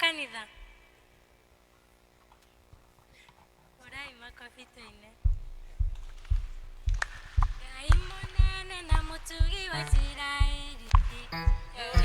kanitha. Orai makofi ine. Ngai munene na mutugi wa Isiraeli.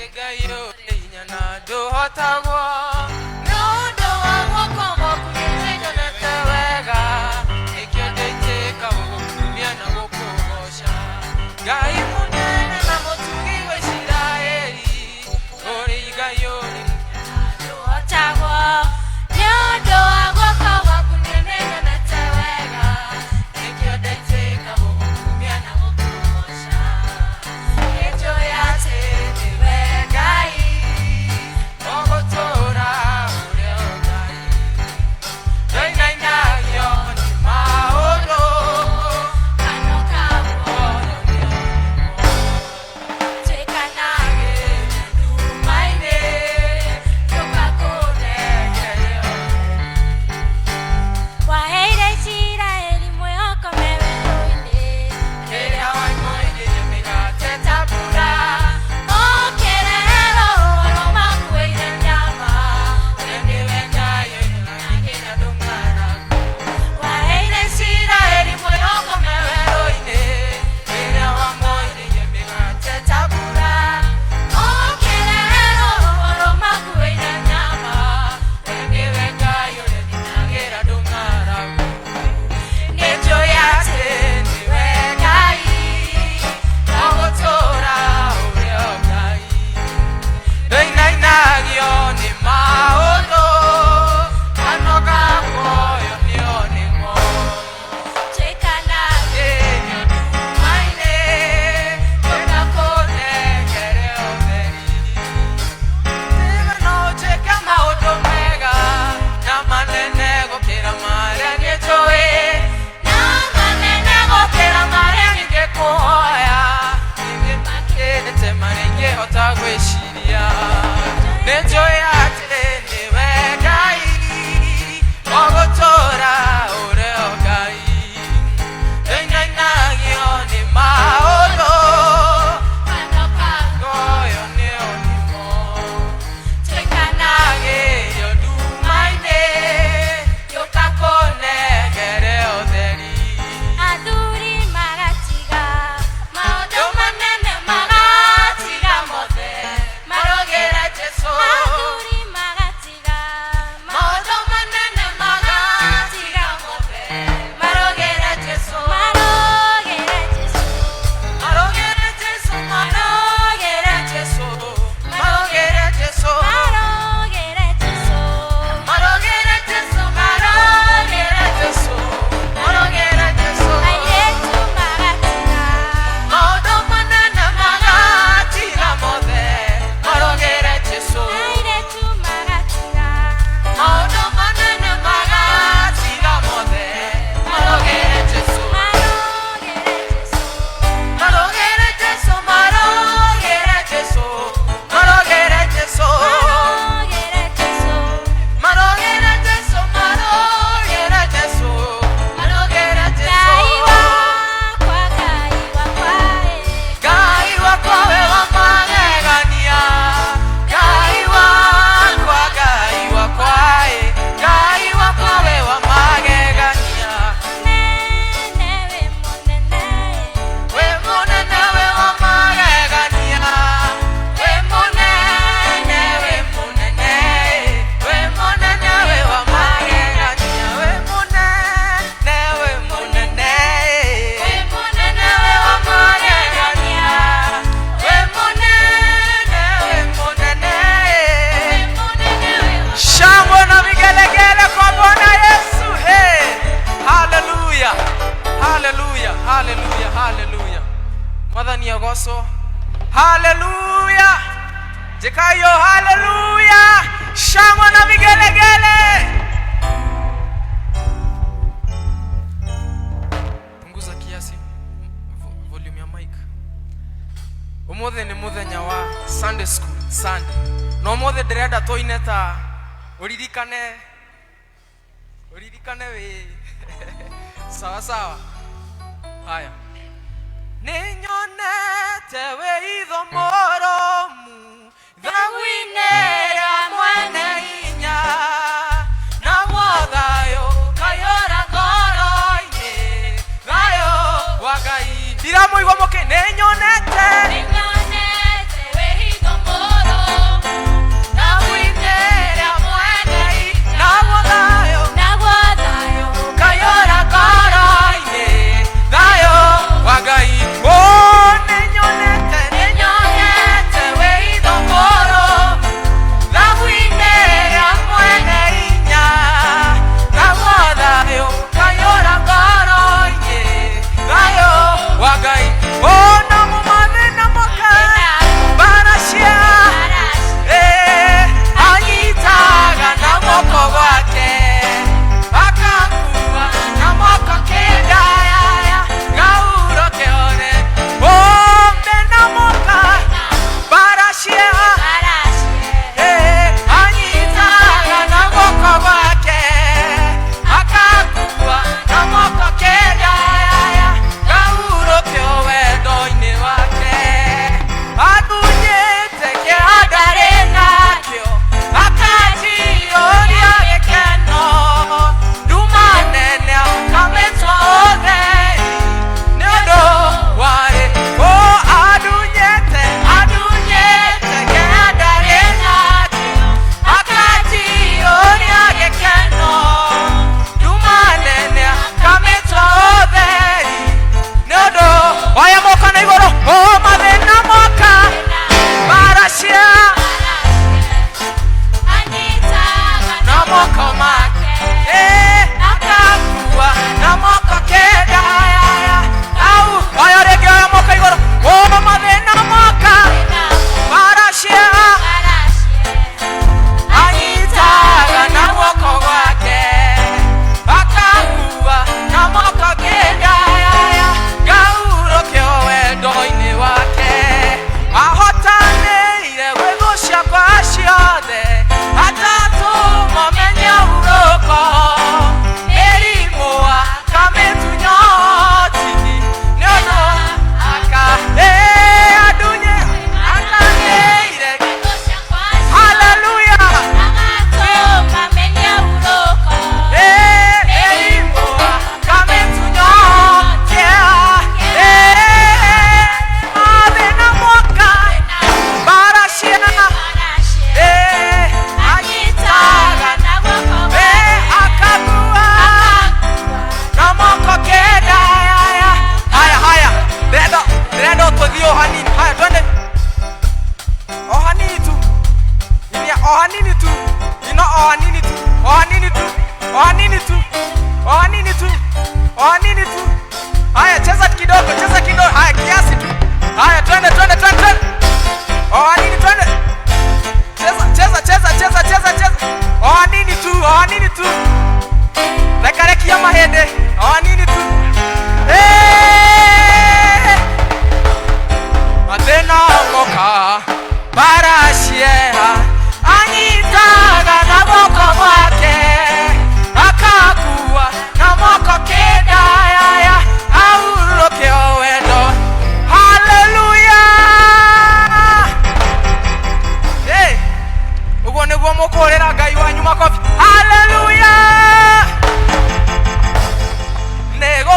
Egayo inyana do hotagwo. No do wako kuyenga na tawega. Ekyo dete ka ukumia na gokosha. Ngai munene na mutugi wa Isiraeli. Egayo do hotagwo. Hallelujah, hallelujah. Mwadhani yogoso. Hallelujah. Jekayo, hallelujah. Shangwa na vigelegele. Punguza kiasi volume ya mic. Umothe ni muthenya wa Sunday school, Sunday. No mothe ndirenda toineta uririkane we. Sawa sawa. Haya. Ninyonete we idho moromu dhawinera mwana Haya, cheza kidogo, haya kiasi tu. Haya, twende. Oh, nini twende? Cheza. Oh, nini tu. Reka mahende. Oh, nini tu. Atena moka barashia anyitaga na moko mwake akakuwa na moko kedaya auroke owendo. Haleluya. Ugo niguo mukorera Ngai wanyu makofi. Haleluya. Nego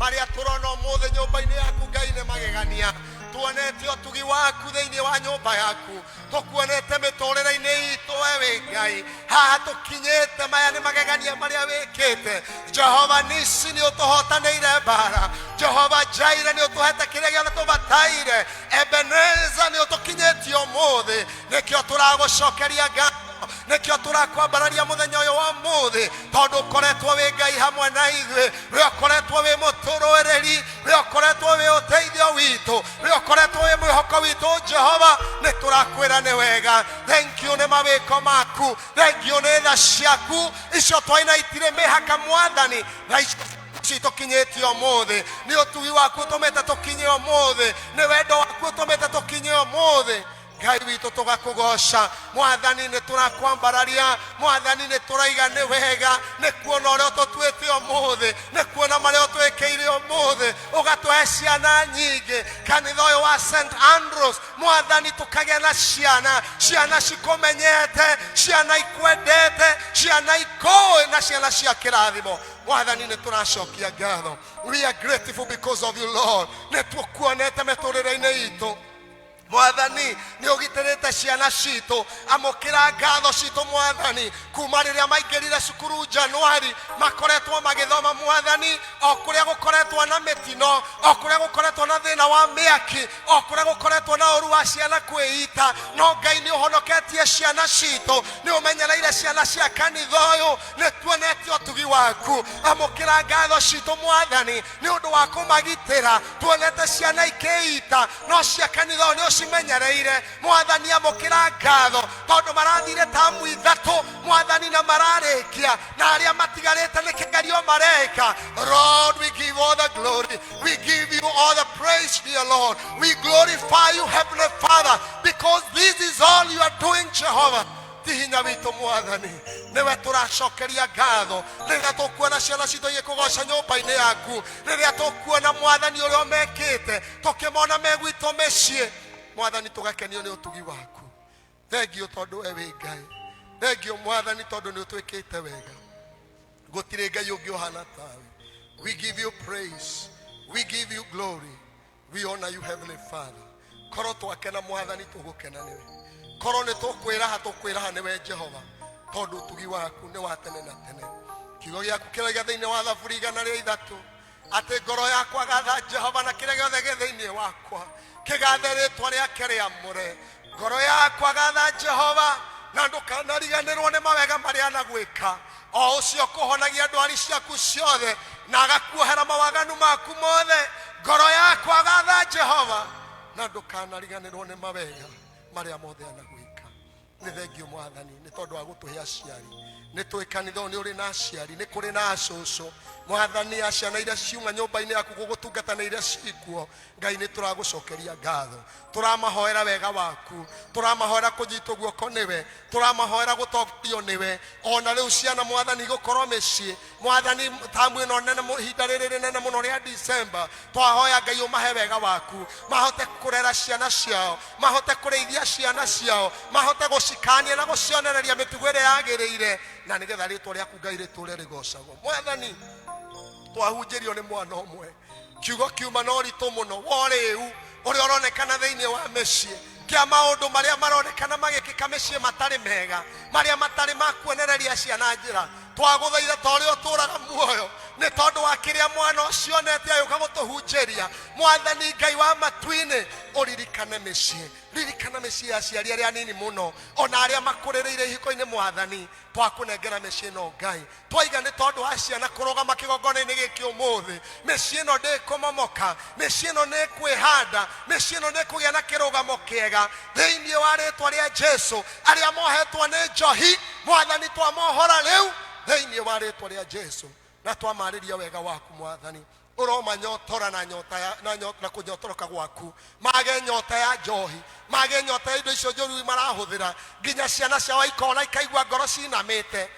maria turona mothe nyumba-ini yaku Ngai ni magegania tuonete utugi waku thiini wa nyumba yaku tukuonete miturire-ini itu we Ngai haha tukinyite maya ni magegania maria wikite Jehova Nisi ni utuhotaneire bara Jehova Jaire ni utuhete kiria giothe tubataire Ebeneza ni utukinyitie umuthi nikio turagucokeria Ngai nikio turakwambararia muthenya uyu wa muthi tondu ukoretwo wi Ngai hamwe na ithuĩ we ukoretwo wi muturũĩrĩri we ukoretwo wi uteithio witu we ukoretwo wi mwihoko witu Jehova turakwira ni wega. Thank you ni mawiko maku, thank you ni tha ciaku icio twaina itire mihaka Mwathani ci tukinyĩtie ũmũthĩ. Nĩ ũtugi waku ũtũmĩte tũkinye ũmũthĩ, nĩ wendo waku ũtũmĩte tũkinye ũmũthĩ. Ngai witũ tũgakũgoca Mwathani, nĩ tũrakwambararia Mwathani, nĩ tũraiga nĩ wega, nĩ kuona ũrĩa ũtũtuĩte ũmũthĩ, nĩ kuona marĩa ũtwĩkĩire ũmũthĩ, ũgatũhe ciana nyingĩ kanitha ũyũ wa St. Andrews. Mwathani, tũkagĩa na ciana cikũmenyete, ciana ikwendete, ciana ikũĩ na ciana cia kĩrathimo. Mwathani, nĩ tũracokia ngatho. We are grateful because of you, Lord. Nĩ tũkuonete mĩtũrĩre-inĩ itũ Mwathani, nĩ ũgitĩrĩte ciana citũ. Amũkĩra ngatho citũ Mwathani, kuma rĩrĩa maingĩrire cukuru Januari makoretwo magĩthoma Mwathani, o kũrĩa gũkoretwo na mĩtino, o kũrĩa gũkoretwo na thĩna wa mĩaki, o kũrĩa gũkoretwo na ũru wa ciana kwĩita, no Ngai nĩ ũhonoketie ciana citũ, nĩ ũmenyereire ciana cia kanitha ũyũ, nĩ tuonete ũtugi waku. Amũkĩra ngatho citũ Mwathani nĩ ũndũ wa kũmagitĩra. Tuonete ciana ikĩita, no cia kanitha ũyũ nĩ menyereire. Mwathani, amũkĩra ngatho tondũ marathire tamu ithatũ Mwathani na mararĩkia, na arĩa matigarĩte nĩ kĩgerio mareka. Lord, we give all the glory, we give you all the praise, dear Lord. We glorify you, Heavenly Father, because this is all you are doing, Jehovah. Tihinya witũ Mwathani, nĩwe tũracokeria ngatho rĩrĩa tũkuona ciana citũ igĩkũgoca nyũmba-inĩ yaku, rĩrĩa tũkuona Mwathani ũrĩa ũmekĩte, tũkĩmona megwitũ mĩciĩ. Mwathani, tugakenio nĩ ũtugi waku. Thengio tondũ we wĩ Ngai. Thengio Mwathani tondũ nĩ ũtwĩkĩte wega. Gũtirĩ Ngai ũngĩ ũhana tawe. We give you praise, we give you glory, we honor you, Heavenly Father. Korwo twakena Mwathani, tũgũkena nĩwe. Korwo nĩ tũkwĩraha nĩwe Jehova, tondũ ũtugi waku nĩ wa tene na tene. Kiugo gĩaku kĩroiga thĩinĩ wa Thaburi 103 atĩ ngoro yakwa gatha Jehova na kĩrĩa gĩothe gĩ thĩinĩ wakwa kĩgathe rĩtwa rĩake rĩamũre. Ngoro yakwa gatha Jehova na ndũkanariganĩrwo nĩ mawega marĩa anagwĩka. O ũcio kũhonagia ndwari ciaku ciothe na agakuohera mawaganu maku mothe. Ngoro yakwa gatha Jehova na ndũkanariganĩrwo nĩ mawega marĩa mothe anagwĩka. Nĩ thengio Mwathani nĩ tondũ wa gũtũhe aciari. Nĩ tũĩ kanitha ũyũ nĩ ũrĩ na aciari, nĩ kũrĩ na acũcũ Mwathani, ciana iria ciuma nyũmba-inĩ yaku gũgũtungata na iria cikuo. Ngai, nĩ tũragũcokeria ngatho, tũramahoera wega waku, tũramahoera kũnyitwo guoko nĩwe, tũramahoera gũtongorio nĩwe. Ona rĩu ciana Mwathani gũkorwo mĩciĩ Mwathani, tamu ĩno nene, ihinda rĩrĩ rĩnene mũno rĩa December, twahoya Ngai ũmahe wega waku, mahote kũrera ciana ciao, mahote kũrĩithia ciana ciao, mahote gũcikania na gũcionereria mĩtugo ĩrĩa yagĩrĩire, na nĩgetha rĩtwa rĩaku Ngai rĩtũre rĩgocagwo. Mwathani, twahunjĩrio nĩ mwana ũmwe, kiugo kiuma no ritũ mũno, wa rĩu ũrĩa ũronekana thĩinĩ wa mĩciĩ, kĩa maũndũ marĩa maronekana magĩkĩka mĩciĩ matarĩ mega, marĩa matarĩ ma kuonereria ciana njĩra. Twagũthaitha ta ũrĩa ũtũũraga muoyo, nĩ tondũ wa kĩrĩa mwana ũcio onete agĩũka gũtũhunjĩria. Mwathani, Ngai wa matu-inĩ, ũririkane mĩciĩ, ririkana mĩciĩ ya aciari arĩa anini mũno, ona arĩa makũrĩrĩire ihiko-inĩ. Mwathani, twakũnengera mĩciĩ ĩno Ngai, twaiga nĩ tondũ wa ciana kũrũgama kĩgongona-inĩ gĩkĩ ũmũthĩ. Mĩciĩ ĩno ndĩkũmomoka, mĩciĩ ĩno nĩ kwĩhanda, mĩciĩ ĩno nĩ kũgĩa na kĩrũgamo kĩega thĩinĩ wa rĩtwa rĩa Jesũ. Arĩa mohetwo nĩ njohi Mwathani, twamohora rĩu thĩinĩ wa rĩtwa rĩa Jesũ, na twamarĩria wega waku Mwathani. Ũromanyotora na kũnyotoroka gwaku, mage nyota ya njohi, mage nyota ya indo icio njũru marahũthĩra, nginya ciana ciao ikona ikaigua ngoro cinamĩte.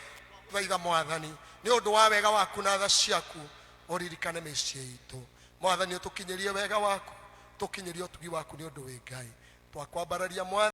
Thaitha Mwathani, nĩ ũndũ wa wega waku na tha ciaku, ũririkane mĩciĩ itũ Mwathani, ũtũkinyĩrie wega waku, tũkinyĩrie ũtugi waku nĩ ũndũ wĩ Ngai. Twakwambararia Mwathani.